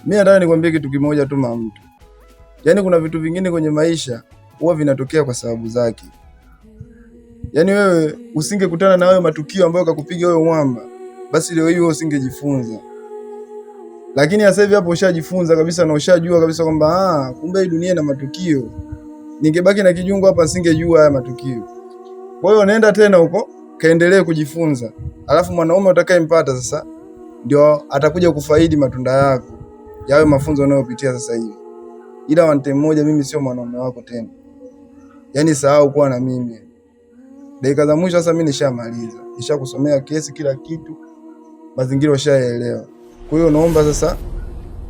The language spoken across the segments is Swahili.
Mimi nataka nikwambie kitu kimoja tu mtu. Yaani kuna vitu vingine kwenye maisha huwa vinatokea kwa sababu zake. Yaani wewe usingekutana na hayo matukio ambayo kakupiga wewe mwamba, basi leo hiyo usingejifunza. Lakini sasa hivi hapo ushajifunza kabisa na ushajua kabisa kwamba kumbe hii dunia ina matukio. Ningebaki na kijungu hapa singejua haya matukio. Kwa hiyo nenda tena huko, kaendelee kujifunza. Alafu mwanaume utakayempata sasa ndio atakuja kufaidi matunda yako. Yawe mafunzo unayopitia sasa hivi. Ila wante mmoja, mimi sio mwanaume wako tena. Yaani sahau kuwa na mimi. Dakika za mwisho sasa mimi nishamaliza. Nishakusomea kesi kila kitu. Mazingira ushaelewa. Kwa hiyo naomba sasa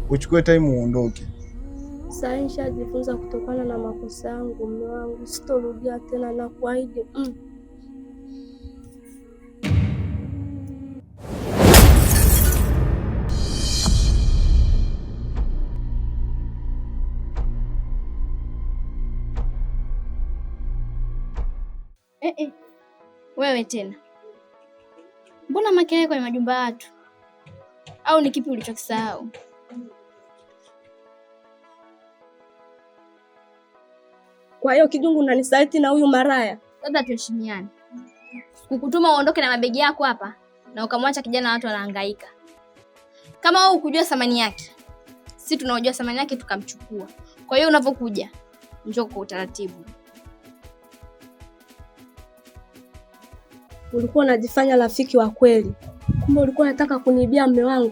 uchukue time uondoke. Sasa nishajifunza kutokana na makosa yangu mume wangu. Sitorudia tena na kuahidi. Wewe tena. Mbona makelele kwenye majumba ya watu? Au ni kipi ulichokisahau? Kwa hiyo kijungu unanisaliti na huyu maraya? Labda tuheshimiane. Kukutuma uondoke na mabegi yako hapa na ukamwacha kijana watu wanahangaika. Kama wewe ukujua thamani yake, sisi tunaojua thamani yake tukamchukua. Kwa hiyo unapokuja, njoo kwa utaratibu. Ulikuwa unajifanya rafiki wa kweli. Kumbe ulikuwa unataka kuniibia mume wangu.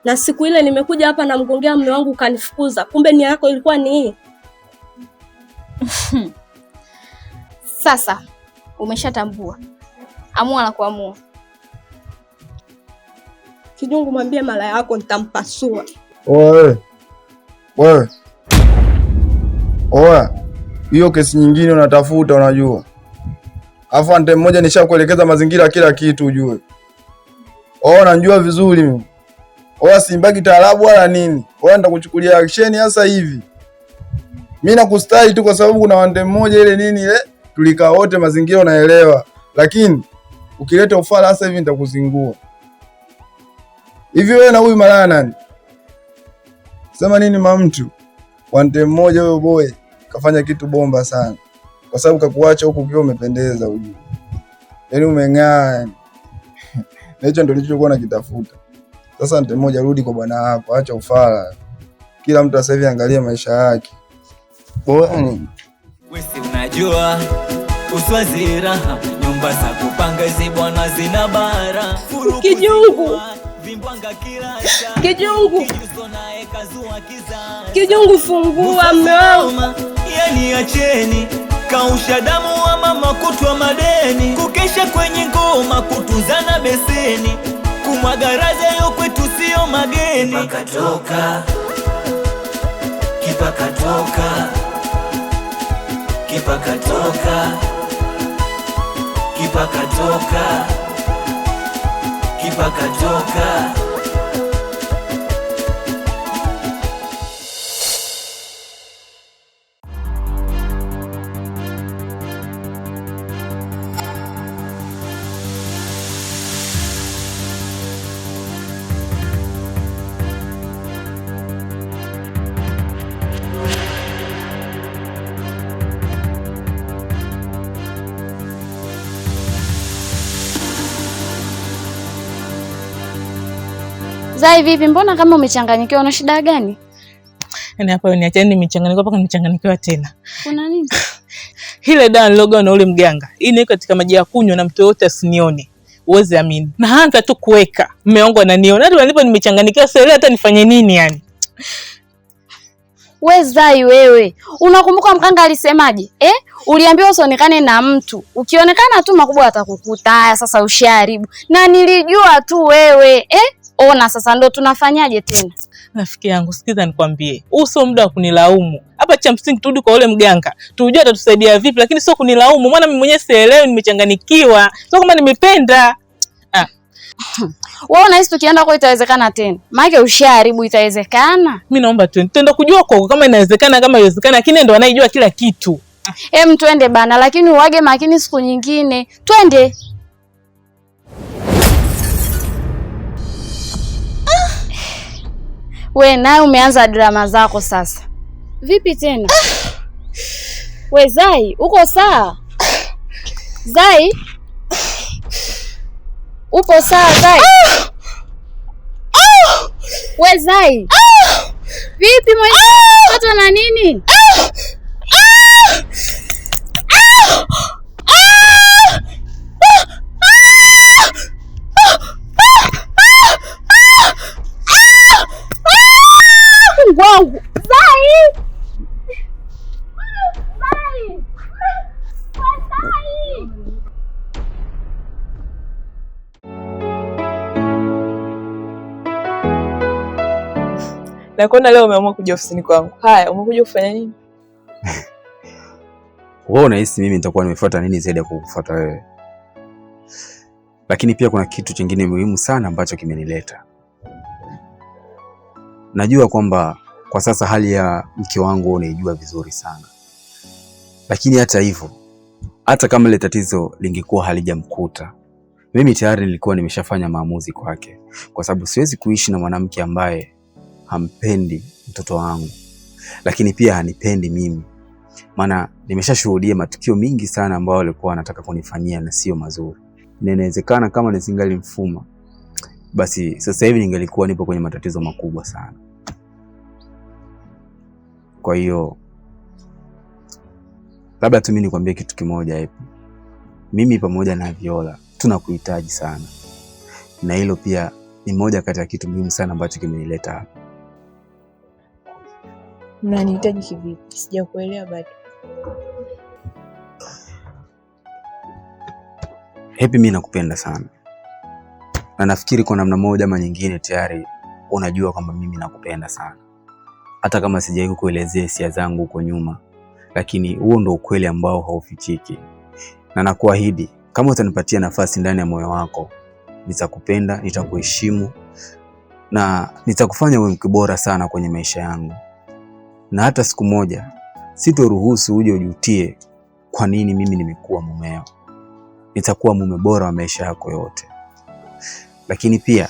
Na siku ile nimekuja hapa na mgongea mume wangu ukanifukuza. Kumbe nia yako ilikuwa ni hii. Sasa umeshatambua. Amua la kuamua. Kijungu mwambie mara yako nitampasua. Wewe. Hiyo kesi nyingine unatafuta unajua. Afu ante mmoja nishakuelekeza mazingira kila kitu ujue. Najua vizuri mimi. Simbaki taarabu wala nini. Nitakuchukulia action sasa hivi. Mimi nakustahi tu kwa sababu kuna wande mmoja ile nini ile tulikaa wote mazingira unaelewa. Lakini ukileta ufala sasa hivi nitakuzingua. Hivi wewe na huyu malaya nani? Sema nini mamtu? Wande mmoja huyo boy kafanya kitu bomba sana. Kwa sababu kakuacha huko ukiwa umependeza ujue. Yaani umeng'aa. Na hicho ndio nilichokuwa nakitafuta. Sasa nte mmoja rudi kwa bwana wako, acha ufala. Kila mtu sasa hivi angalia maisha yake. Wewe unajua uswazi raha, nyumba za kupanga hizi bwana zina bara. Kijungu. Kijungu fungua mume wangu. Yani acheni kausha damu wa mama kutwa madeni, kukesha kwenye ngoma kutunzana beseni, kumwagaraza yo kwetu sio mageni. Kipakatoka Kipakatoka Kipakatoka Kipakatoka Kipakatoka. Zai vipi, mbona kama umechanganyikiwa, una shida gani? Yaani hapa uniacheni nimechanganyikiwa mpaka nimechanganyikiwa tena. Kuna nini? Ile dawa niloga na ule mganga. Hii ni katika maji ya kunywa na mtu yote asinione. Uweze amini. Na hata tu kuweka. Mume wangu ananiona. Hadi walipo nimechanganyikiwa sasa hata nifanye nini yani? We Zai wewe, unakumbuka mganga alisemaje? Uliambiwa usionekane na mtu. Ukionekana tu makubwa atakukuta. Haya sasa ushaharibu. Na nilijua tu wewe, Ona sasa ndo tunafanyaje tena? Rafiki yangu sikiza nikwambie. Uso muda wa kunilaumu. Hapa cha msingi turudi kwa ule mganga. Tujue atatusaidia vipi, lakini sio kunilaumu. Maana mimi mwenyewe sielewi, nimechanganyikiwa. Sio kama nimependa. Wewe unahisi tukienda kwa itawezekana tena? Maana ushaharibu itawezekana? Mimi naomba twende kujua kwa kama inawezekana, kama haiwezekana, lakini ndo anayejua kila kitu. Twende bana, lakini uwage makini siku nyingine. Twende. We naye umeanza drama zako sasa. Vipi tena? We Zai, uko sawa? Zai? Upo sawa Zai? We Zai? Vipi mtoto na nini? Wangu Zai! Zai! Zai! Na kuona leo umeamua kuja ofisini kwangu. Haya, umekuja kufanya nini? Wewe unahisi mimi nitakuwa nimefuata nini zaidi ya kukufuata wewe? Lakini pia kuna kitu kingine muhimu sana ambacho kimenileta. Najua kwamba kwa sasa hali ya mke wangu unaijua vizuri sana. Lakini hata hivyo, hata kama ile tatizo lingekuwa halijamkuta, mimi tayari nilikuwa nimeshafanya maamuzi kwake, kwa sababu siwezi kuishi na mwanamke ambaye hampendi mtoto wangu, lakini pia hanipendi mimi. Maana nimeshashuhudia matukio mingi sana ambayo walikuwa wanataka kunifanyia na sio mazuri. Na inawezekana kama nisingali mfuma, basi sasa hivi ningelikuwa nipo kwenye matatizo makubwa sana. Kwa hiyo labda tu mimi nikwambie kitu kimoja hapo. Mimi pamoja na Viola tunakuhitaji sana. Na hilo pia ni moja kati ya kitu muhimu sana ambacho kimenileta hapa. Mnanihitaji kivipi? Sijakuelewa bado. Happy, mimi nakupenda sana. Na nafikiri kwa namna moja ama nyingine tayari unajua kwamba mimi nakupenda sana. Hata kama sijawahi kuelezea hisia zangu huko nyuma, lakini huo ndo ukweli ambao haufichiki. Na nakuahidi kama utanipatia nafasi ndani ya moyo wako, nitakupenda, nitakuheshimu na nitakufanya uwe mke bora sana kwenye maisha yangu. Na hata siku moja sitoruhusu uje ujutie kwa nini mimi nimekuwa mumeo. Nitakuwa mume bora wa maisha yako yote. Lakini pia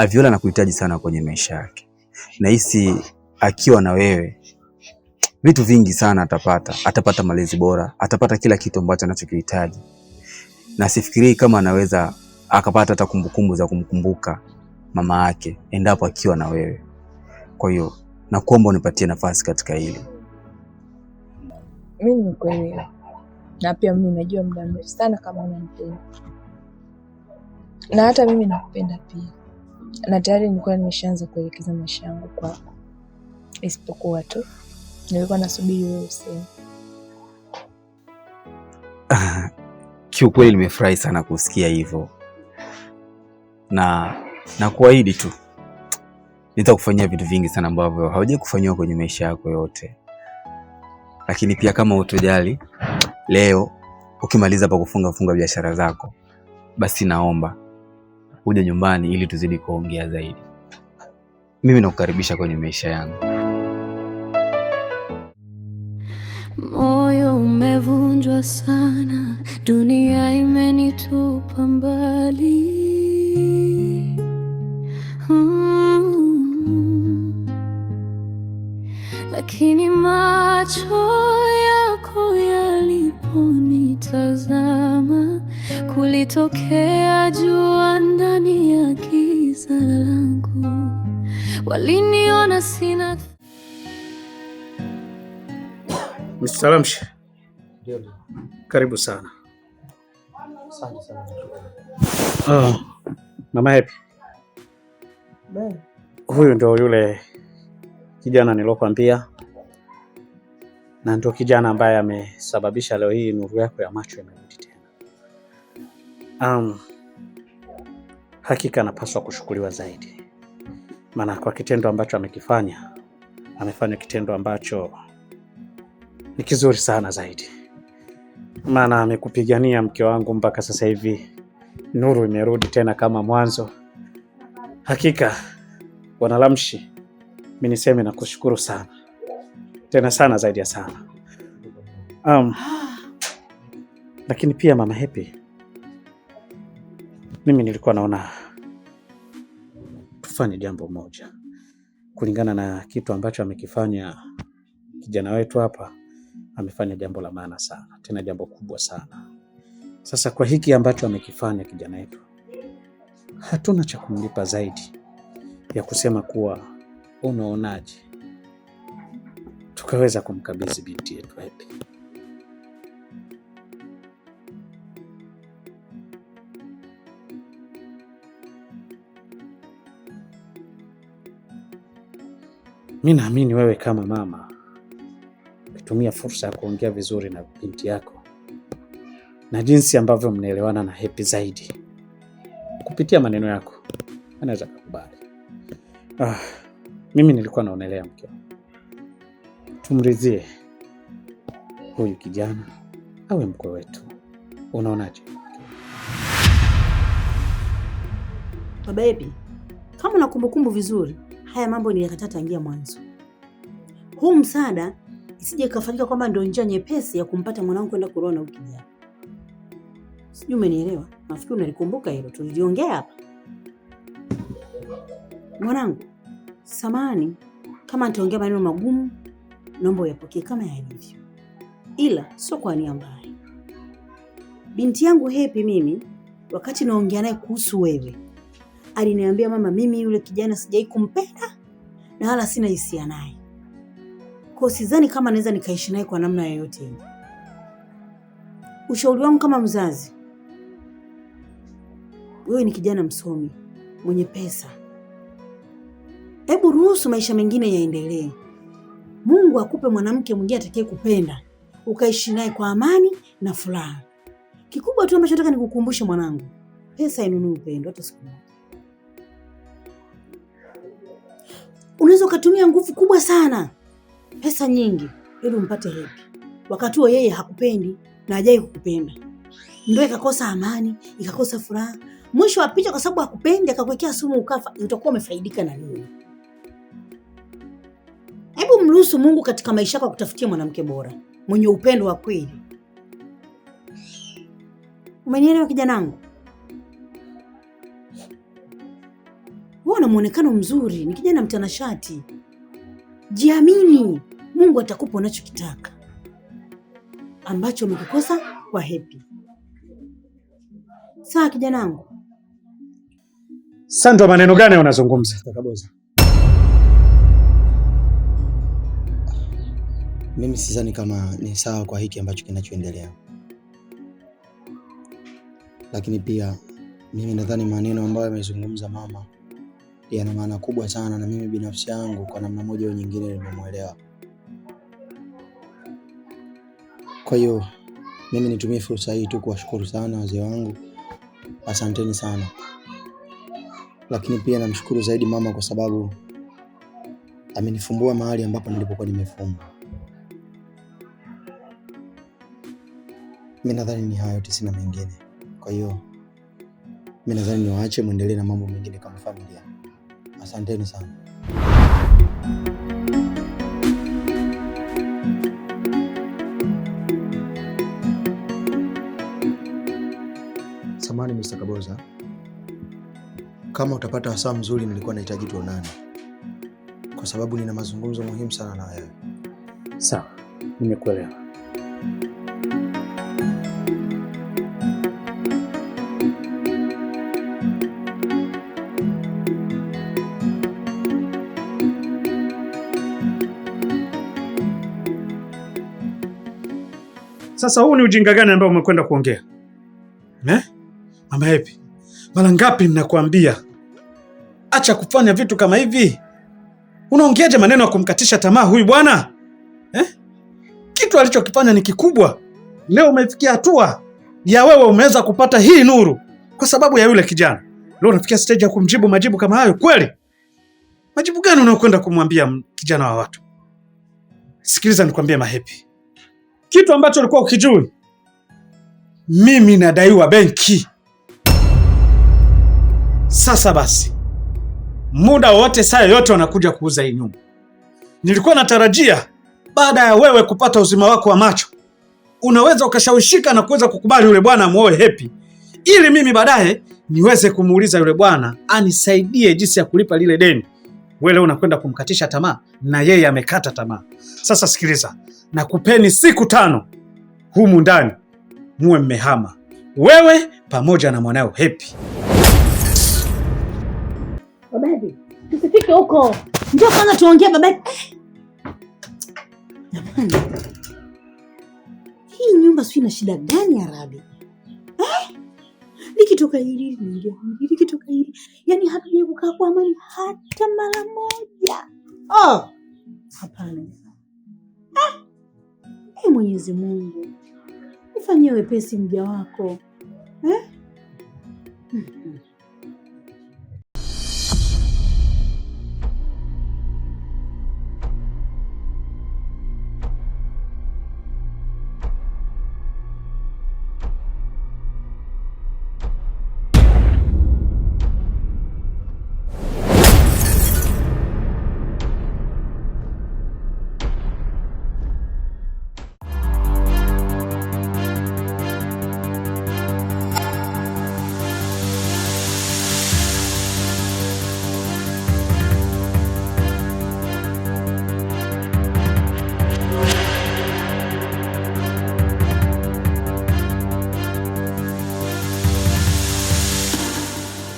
Viola nakuhitaji sana kwenye maisha yake. Nahisi akiwa na wewe vitu vingi sana atapata malezi bora, atapata kila kitu ambacho anachokihitaji. Na sifikirii kama anaweza akapata hata kumbukumbu za kumkumbuka mama yake endapo akiwa na wewe. Kwa hiyo nakuomba unipatie nafasi katika hili. Mimi nimekuelewa. Na pia mimi najua muda mrefu sana kama unanipenda. Na hata mimi nakupenda pia. Na tayari nilikuwa nimeshaanza kuelekeza maisha yangu kwako. Isipokuwa tu nilikuwa nasubiri wewe useme. Kiukweli nimefurahi sana kusikia hivyo. Na kuahidi tu nitakufanyia vitu vingi sana ambavyo haujawahi kufanywa kwenye maisha yako yote. Lakini pia kama utojali, leo ukimaliza pa kufunga biashara zako, basi naomba uje nyumbani ili tuzidi kuongea zaidi. Mimi nakukaribisha kwenye maisha yangu. Moyo umevunjwa sana, dunia imenitupa mbali. Lakini macho yako yaliponitazama, kulitokea jua ndani ya giza langu. Waliniona sina. Mr. Salamshi. Karibu sana. Asante sana. Mama Happy. Huyu ndo yule kijana nilokuambia, na ndo kijana ambaye amesababisha leo hii nuru yako ya macho imerudi tena. Hakika anapaswa kushukuriwa zaidi, maana kwa kitendo ambacho amekifanya, amefanya kitendo ambacho ni kizuri sana zaidi, maana amekupigania mke wangu mpaka sasa hivi nuru imerudi tena kama mwanzo. Hakika Bwana Lamshi, mimi niseme na kushukuru sana tena sana zaidi ya sana. Lakini pia Mama Happy, mimi nilikuwa naona tufanye jambo moja. kulingana na kitu ambacho amekifanya kijana wetu hapa, amefanya jambo la maana sana, tena jambo kubwa sana. Sasa kwa hiki ambacho amekifanya kijana wetu, hatuna cha kumlipa zaidi ya kusema kuwa unaonaje tukaweza kumkabidhi binti yetu Happy. Mimi naamini wewe kama mama ukitumia fursa ya kuongea vizuri na binti yako na jinsi ambavyo mnaelewana na Happy zaidi kupitia maneno yako, anaweza kukubali. Mimi nilikuwa naonelea mke, tumridhie huyu kijana awe mkwe wetu. Unaonaje? Baba Happy, kama na kumbukumbu vizuri, haya mambo nilikataa tangia mwanzo. Huu msaada isije kafanyika kwamba ndio njia nyepesi ya kumpata mwanangu kwenda kuolewa na huyu kijana. Sijui umenielewa? Nafikiri unalikumbuka hilo, tuliongea hapa. Mwanangu, samahani kama nitaongea maneno magumu, naomba uyapokee kama yalivyo. Ila sio kwa nia mbaya. Binti yangu Happy, mimi wakati naongea naye kuhusu wewe, aliniambia mama, mimi yule kijana sijai kumpenda na wala sina hisia naye. Kwa sidhani kama naweza nikaishi naye kwa namna yoyote ile. Ushauri wangu kama mzazi, wewe ni kijana msomi, mwenye pesa. Hebu ruhusu maisha mengine yaendelee. Mungu akupe mwanamke mwingine atakaye kupenda, ukaishi naye kwa amani na furaha. Kikubwa tu ambacho nataka nikukumbushe mwanangu, pesa hainunui upendo hata siku moja. Unaweza kutumia nguvu kubwa sana, pesa nyingi, ili umpate Happy. Wakati huo yeye hakupendi na hajai kukupenda. Ndio ikakosa amani, ikakosa furaha. Mwisho wa picha, kwa sababu hakupendi akakuwekea sumu ukafa, utakuwa umefaidika na nini? Hebu mruhusu Mungu katika maisha yako kutafutia mwanamke bora, mwenye upendo wa kweli. Umenielewa kijana wangu? Wewe una muonekano mzuri, ni kijana mtanashati. Jiamini, Mungu atakupa unachokitaka ambacho umekikosa kwa Happy. Sawa kijana wangu? Sasa maneno gani unazungumza? Kaboza, mimi sidhani kama ni sawa kwa hiki ambacho kinachoendelea. Lakini pia mimi nadhani maneno ambayo amezungumza mama yana maana kubwa sana, na mimi binafsi yangu kwa namna moja au nyingine nimemuelewa. Kwa hiyo mimi nitumie fursa hii tu kuwashukuru sana wazee wangu. Asanteni sana. Lakini pia namshukuru zaidi mama kwa sababu amenifumbua mahali ambapo nilipokuwa nimefumba. Mimi nadhani ni hayo, sina mengine. Kwa hiyo mimi nadhani niwaache muendelee na mambo mengine kama familia. Asanteni sana. Samahani Mr. Kaboza, kama utapata wasaa mzuri nilikuwa nahitaji tuonane, kwa sababu nina mazungumzo muhimu sana na wewe. Sawa, nimekuelewa. Sasa huu ni ujinga gani ambao umekwenda kuongea? Mama Happy, mara ngapi ninakuambia acha kufanya vitu kama hivi? Unaongeaje maneno ya kumkatisha tamaa huyu bwana? Kitu alichokifanya ni kikubwa. Leo umefikia hatua ya wewe umeweza kupata hii nuru kwa sababu ya yule kijana. Leo unafikia stage ya kumjibu majibu kama hayo kweli? Majibu gani unaokwenda kumwambia kijana wa watu? Sikiliza nikwambie Mama Happy, kitu ambacho ulikuwa ukijui, mimi nadaiwa benki. Sasa basi, muda wote saa yote wanakuja kuuza hii nyumba. Nilikuwa natarajia baada ya wewe kupata uzima wako wa macho, unaweza ukashawishika na kuweza kukubali yule bwana amuoe Happy, ili mimi baadaye niweze kumuuliza yule bwana anisaidie jinsi ya kulipa lile deni wewe leo unakwenda kumkatisha tamaa na yeye amekata tamaa. Sasa sikiliza, nakupeni siku 5 humu ndani muwe mmehama, wewe pamoja na mwanao Happy. Babaji, tusifike huko. Njoo kwanza tuongee babaji. Jamani. Hii nyumba sio ina shida gani Arabi? Likitoka hili ndio likitoka hili. Yaani hatujawahi kukaa kwa amani hata mara moja. Hapana. Mwenyezi Mungu. Nifanyie wepesi mja wako.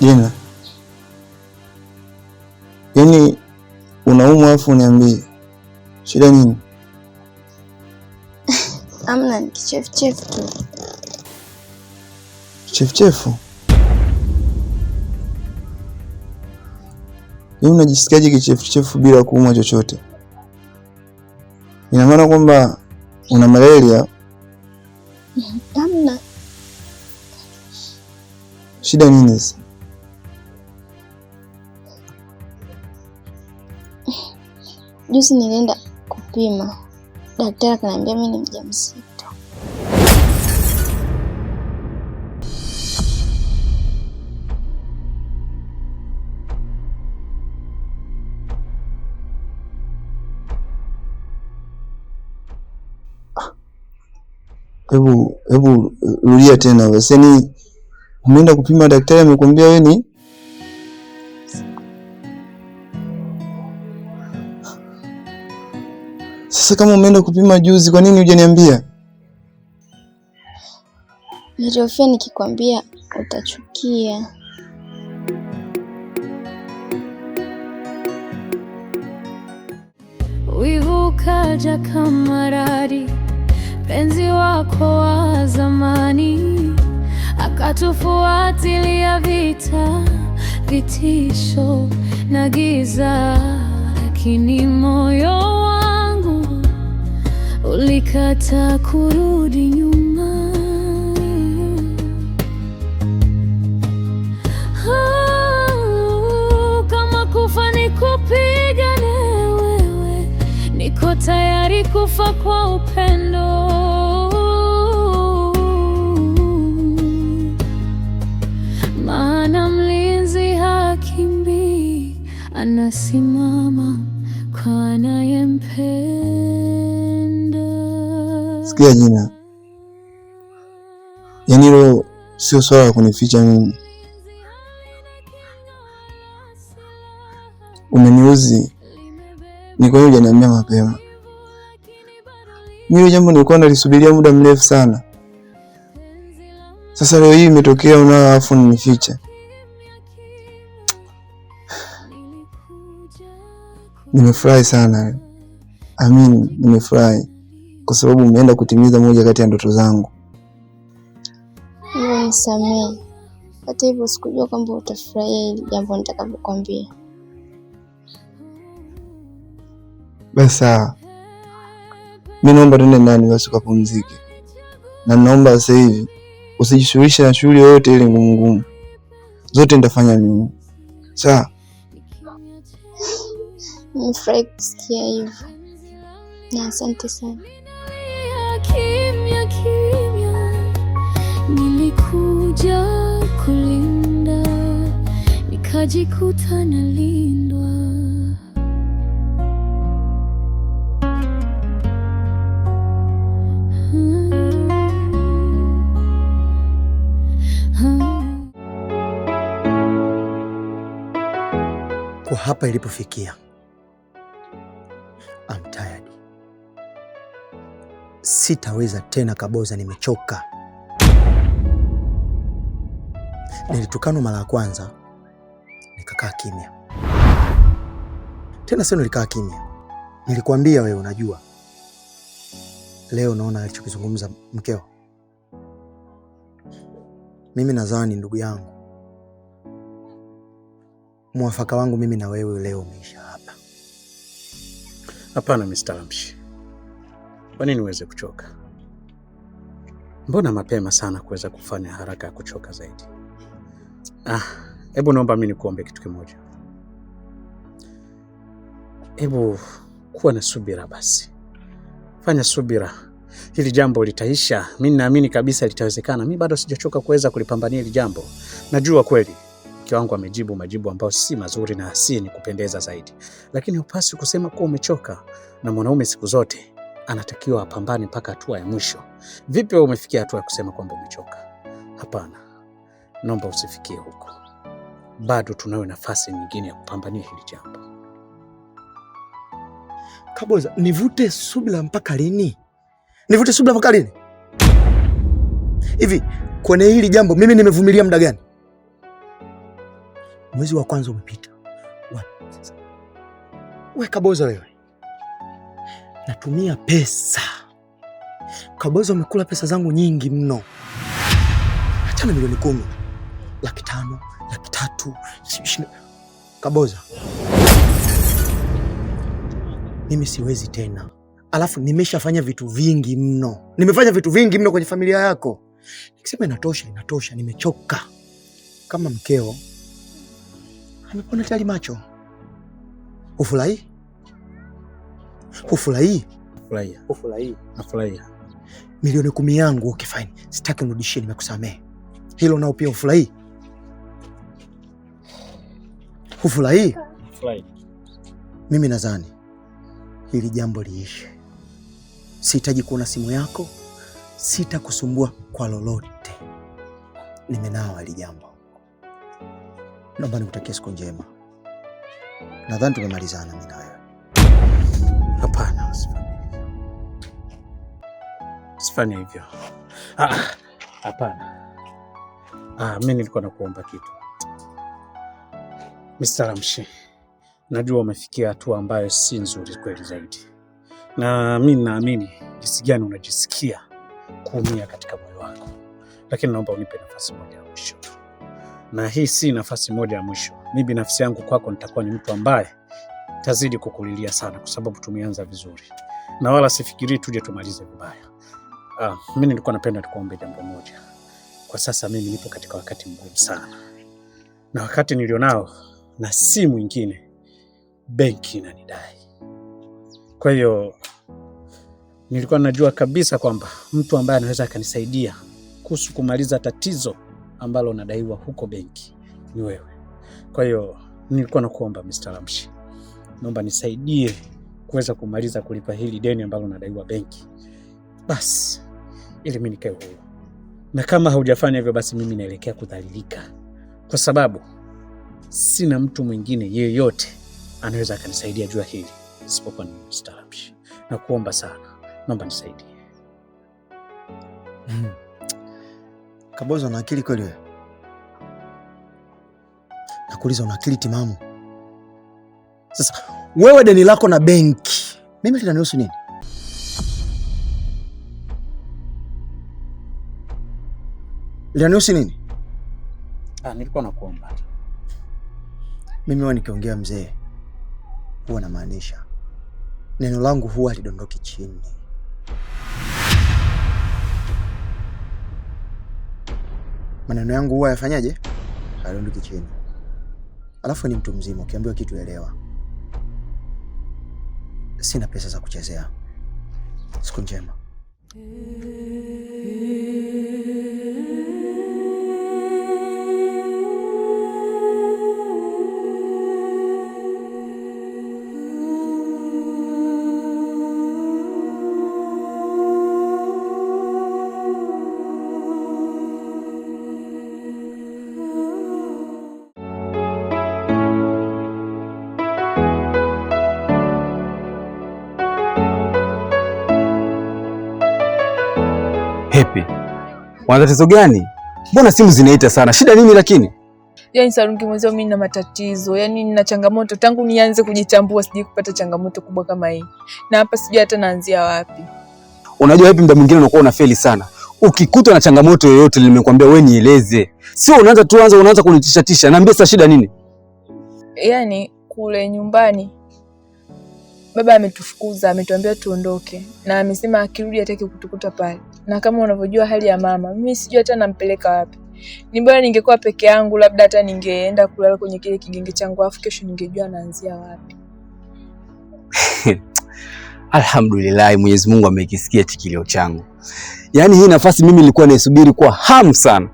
Jina, yaani unaumwa afu uniambie shida nini? Amna, ni kichefuchefu tu. Kichefuchefu? Yaani unajisikiaje kichefuchefu bila kuumwa chochote? Ina maana kwamba una malaria? Amna. Shida nini sasa? Juzi nilienda kupima. Daktari akaniambia mimi ni mjamzito. Hebu rudia tena basi. Yaani umeenda kupima, daktari amekwambia wewe ni? Sasa kama umeenda kupima juzi, kwa nini hujaniambia? Nilihofia nikikwambia utachukia. Wivu kaja kama radi, penzi wako wa zamani akatufuatilia vita, vitisho na giza, lakini moyo wangu ulikata kurudi nyuma. Kama kufa nikupigane wewe, niko tayari kufa kwa upendo. Maana mlinzi hakimbii, anasimama kwa anayempenda. Sikia Jina, yaani hilo sio swala la kunificha mimi. Umeniuzi, ni kwa nini hujaniambia mapema? Mimi jambo nilikuwa nalisubiria muda mrefu sana. Sasa leo hii imetokea unao afu nificha. Nimefurahi sana. Amin, nimefurahi kwa sababu umeenda kutimiza moja kati ya ndoto zangu. Nisamehe. Hata hivyo sikujua kwamba utafurahia hili jambo nitakavyokuambia. Basi sawa. Mimi naomba tuende ndani basi ukapumzike. Na naomba sasa hivi usijishughulishe na shughuli yoyote ile ngumu. Zote nitafanya mimi. Sawa? Nimefurahi kusikia hivyo. Na asante sana. Kimya kimya, nilikuja kulinda, nikajikuta nalindwa. Kwa hapa ilipofikia, I'm tired. Sitaweza tena Kaboza, nimechoka. Nilitukanwa mara ya kwanza, nikakaa kimya. Tena sasa nilikaa kimya. Nilikwambia wewe, unajua. Leo naona alichokizungumza mkeo. Mimi nadhani ndugu yangu, mwafaka wangu mimi na wewe leo umeisha hapa. Hapana Mr. Lamshi. Kwa nini uweze kuchoka? Mbona mapema sana kuweza kufanya haraka ya kuchoka zaidi? Hebu naomba mimi nikuombe kitu kimoja. Hebu kuwa na subira basi. Fanya subira. Hili jambo litaisha. Mimi naamini kabisa litawezekana. Mimi bado sijachoka kuweza kulipambania hili jambo. Najua kweli mke wangu amejibu majibu ambayo si mazuri na si ni kupendeza zaidi. Lakini upasi kusema kuwa umechoka, na mwanaume siku zote anatakiwa apambane mpaka hatua ya mwisho. Vipi wewe umefikia hatua ya kusema kwamba umechoka? Hapana. Naomba usifikie huko. Bado tunayo nafasi nyingine ya kupambania hili jambo. Kaboza, nivute subira mpaka lini? Nivute subira mpaka lini? Hivi kwenye hili jambo mimi nimevumilia muda gani? Mwezi wa kwanza umepita. Wewe Kaboza wewe, natumia pesa. Kaboza umekula pesa zangu nyingi mno. Hata milioni 10, 500,000, 300,000. Kaboza, mimi siwezi tena. Alafu nimeshafanya vitu vingi mno. Nimefanya vitu vingi mno kwenye familia yako. Nikisema inatosha, nimechoka. Kama mkeo amepona tayari macho. Ufurahi? Nafurahia. Milioni 10 yangu okay fine. Sitaki unirudishie, nimekusamehe. Hilo nao pia ufurahi? Ufurahi? Mimi nadhani hili jambo liishe. Sihitaji kuona simu yako, sitakusumbua kwa lolote. Nimenawa hili jambo. Naomba nikutakie siku njema. Nadhani tumemalizana mimi na wewe. Hapana, usifanye hivyo. Hapana. Mimi nilikuwa nakuomba kitu. Mr. Lamshi, najua umefikia hatua ambayo si nzuri kweli zaidi. Na mimi naamini jinsi gani unajisikia kuumia katika moyo wako. Lakini naomba unipe nafasi moja ya mwisho. Na hii si nafasi moja ya mwisho. Mimi binafsi yangu kwako nitakuwa ni mtu ambaye tazidi kukulilia sana kwa sababu tumeanza vizuri. Na wala sifikiri tuje tumalize vibaya. Mimi nilikuwa napenda nikuombe jambo moja. Kwa sasa mimi nipo katika wakati mgumu sana. Na wakati nilionao na si mwingine, benki inanidai. Kwa hiyo nilikuwa najua kabisa kwamba mtu ambaye anaweza akanisaidia kuhusu kumaliza tatizo ambalo nadaiwa huko benki ni wewe. Kwa hiyo nilikuwa nakuomba Mr. Lamshi, naomba nisaidie kuweza kumaliza kulipa hili deni ambalo nadaiwa benki. Basi ili mimi nikae huru. Na kama haujafanya hivyo basi mimi naelekea kudhalilika. Kwa sababu sina mtu mwingine yeyote anaweza akanisaidia jua hili isipokuwa ni Mr. Lamshi. Na kuomba sana, naomba nisaidie. Kaboza, una akili kweli wewe? Nakuuliza, una akili timamu? Sasa wewe deni lako na benki, mimi linanihusu nini? Linanihusu nini? Nilikuwa nakuomba. Mimi huwa nikiongea mzee, huwa namaanisha. Neno langu huwa lidondoki chini. Maneno yangu huwa yafanyaje? Hayadondoki chini. Alafu ni mtu mzima, ukiambiwa kitu elewa. Sina pesa za kuchezea. Siku njema. Wana tatizo gani? Mbona simu zinaita sana? Shida nini lakini? Yaani Sarungi mwenzio, mimi nina matatizo. Yaani nina changamoto tangu nianze kujitambua, sijui kupata changamoto kubwa kama hii. Na hapa sijui hata naanzia wapi. Unajua hivi muda mwingine unakuwa unafeli sana. Ukikutwa na changamoto yoyote nimekwambia wewe nieleze. Sio unaanza kunitisha. Niambie sasa shida nini? Yaani kule nyumbani baba ametufukuza, ametuambia tuondoke. Na amesema akirudi hataki kutukuta pale. Na kama unavyojua hali ya mama, mimi sijui hata nampeleka wapi. Ni bora ningekuwa peke yangu, labda hata ningeenda kulala kwenye kile kigenge changu afu kesho ningejua naanzia wapi. Alhamdulillah, Mwenyezi Mungu amekisikia kilio changu. Yaani hii nafasi mimi nilikuwa naisubiri kwa hamu sana.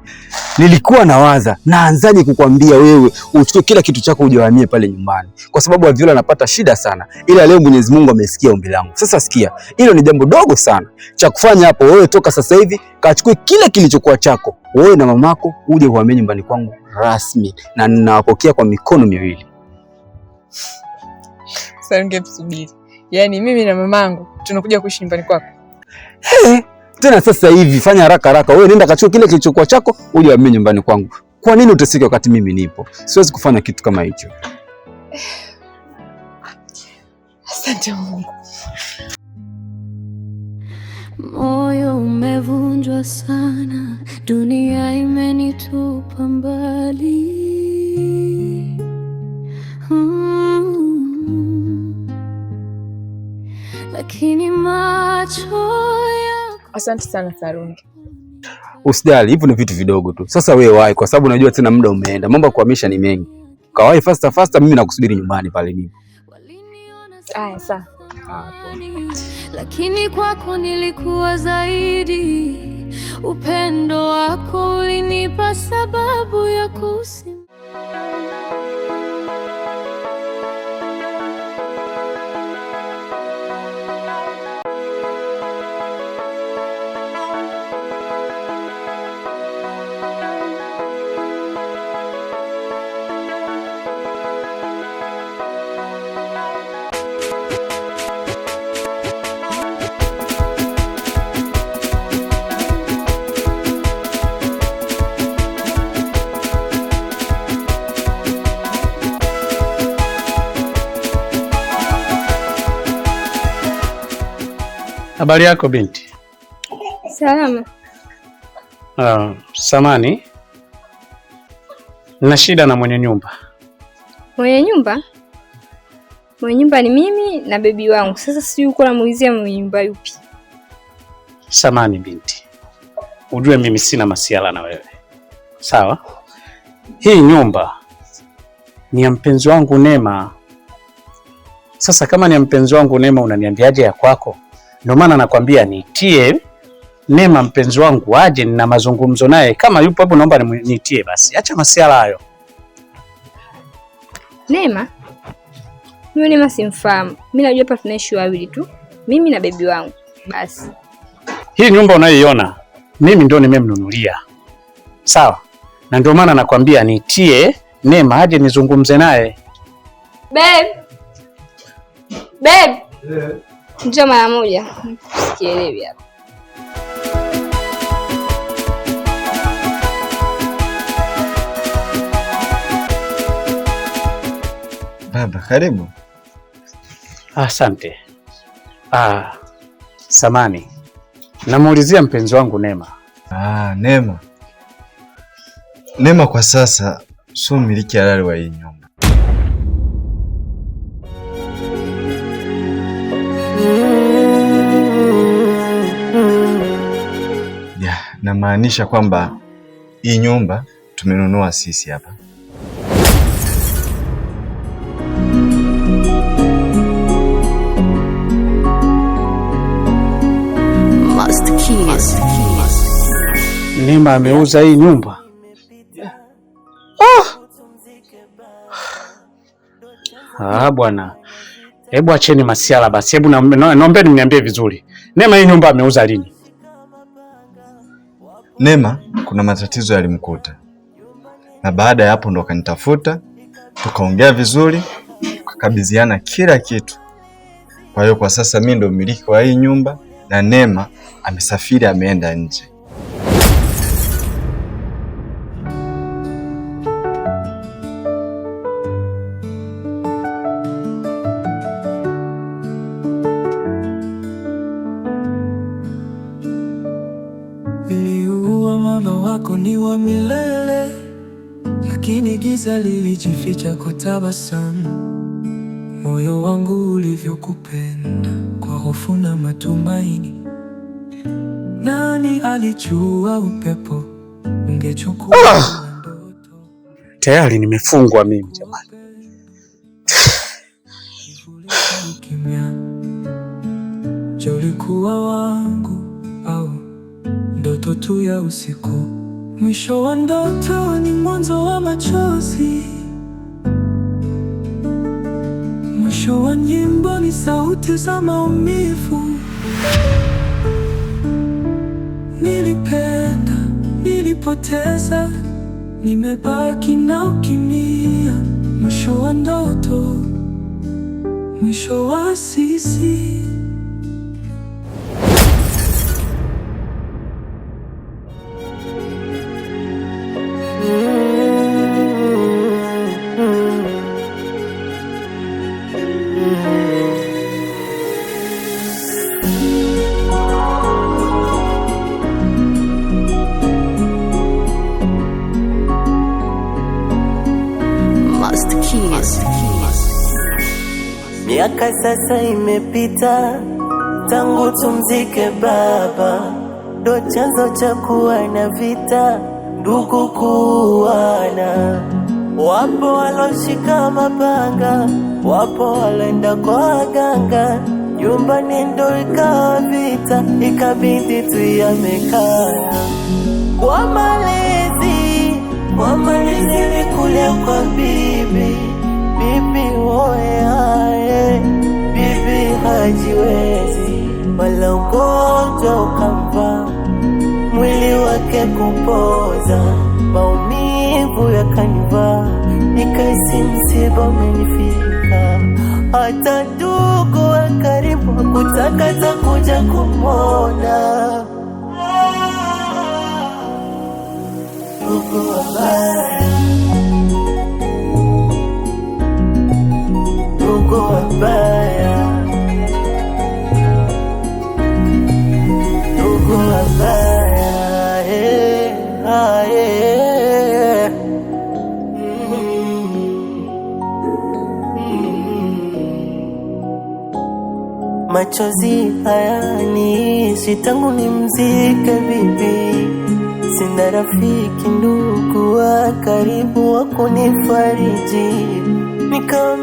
Nilikuwa nawaza naanzaje kukwambia wewe uchukue kila kitu chako ujahamie pale nyumbani. Kwa sababu Aviola anapata shida sana. Ila leo Mwenyezi Mungu amesikia ombi langu. Sasa sikia, hilo ni jambo dogo sana. Cha kufanya hapo wewe toka sasa hivi kachukue kila kilichokuwa chako. Wewe na mamako uje uhamie nyumbani kwangu rasmi na ninawapokea kwa mikono miwili. Sasa ungemsubiri. Yaani mimi na mamangu tunakuja kuishi nyumbani kwako. Tena sasa hivi fanya haraka. Wewe nenda kachukue kile kilichokuwa chako uje uhamie nyumbani kwangu. Kwa nini uteseke wakati mimi nipo? Siwezi kufanya kitu kama hicho. Asante Mungu. Moyo umevunjwa sana, dunia imenitupa mbali. Lakini macho yako. Asante sana Sarungi. Usijali, hivyo ni vitu vidogo tu. Sasa wewe wahi kwa sababu unajua tena muda umeenda. Mambo ya kuhamisha ni mengi. Kawahi faster mimi nakusubiri nyumbani pale nipo. Aya sawa. Lakini kwako nilikuwa zaidi. Upendo wako ulinipa sababu ya kusimama. Habari yako binti? Salama. Samani, nina shida na mwenye nyumba. Mwenye nyumba? Mwenye nyumba ni mimi na bebi wangu. Sasa sijui uko namuulizia mwenye nyumba yupi. Samani binti, ujue mimi sina masiala na wewe. Sawa? Hii nyumba ni ya mpenzi wangu Neema. Sasa kama ni ya mpenzi wangu Neema, unaniambiaje ya kwako? Ndio maana nakwambia niitie Neema mpenzi wangu aje, nina mazungumzo naye. Kama yupo hapo naomba niitie basi. Acha masiala hayo. Neema? Mimi Neema simfahamu. Mimi najua hapa tunaishi wawili tu. Mimi na bebi wangu. Basi. Hii nyumba unayoiona mimi ndio nimemnunulia. Sawa? Na ndio maana nakwambia niitie Neema aje nizungumze naye. Babe. Njoo mara moja. Sikielewi hapa. Baba, karibu. Asante. Samani. Namuulizia mpenzi wangu Neema. Neema. Neema kwa sasa sio mmiliki halali wa hii nyumba. Namaanisha kwamba hii nyumba tumenunua sisi hapa. Neema ameuza hii nyumba. Bwana. Hebu acheni masiala basi. Hebu naomba niambie vizuri. Neema hii nyumba ameuza lini? Neema kuna matatizo yalimkuta. Na baada ya hapo ndo kanitafuta, tukaongea vizuri, tukakabidhiana kila kitu. Kwa hiyo kwa sasa mimi ndo mmiliki wa hii nyumba na Neema amesafiri ameenda nje. wako ni wa milele, lakini giza lilijificha kwa tabasamu. Moyo wangu ulivyokupenda kwa hofu na matumaini. Nani alijua upepo ungechukua ndoto. Tayari nimefungwa mimi jamani. Je, ulikuwa wangu au ndoto tu ya usiku? Mwisho wa ndoto ni mwanzo wa machozi. Mwisho wa nyimbo ni sauti za maumivu. Nilipenda, nilipoteza, nimebaki na ukimya. Mwisho wa ndoto, mwisho wa sisi. Miaka sasa imepita tangu tumzike baba, ndo chanzo cha kuwa na vita, ndugu kuuana. Wapo waloshika mapanga, wapo waloenda kwa waganga, nyumbani ndo ikawa vita, ikabidi tuyame kaya. Kwa malezi nilikulia kwa bibi oyae, bibi hajiwezi, wala ugonjwa ukampa mwili wake kupoza, maumivu yakanivaa, nikaisi msiba umenifika. Hata ndugu wa karibu hakutaka takuja kumwona. Ndugu wabaya, ndugu wabaya, ndugu wabaya, Machozi hayaniishi tangu nimzike bibi. Sina rafiki, ndugu wa karibu wa kunifariji. Nikawa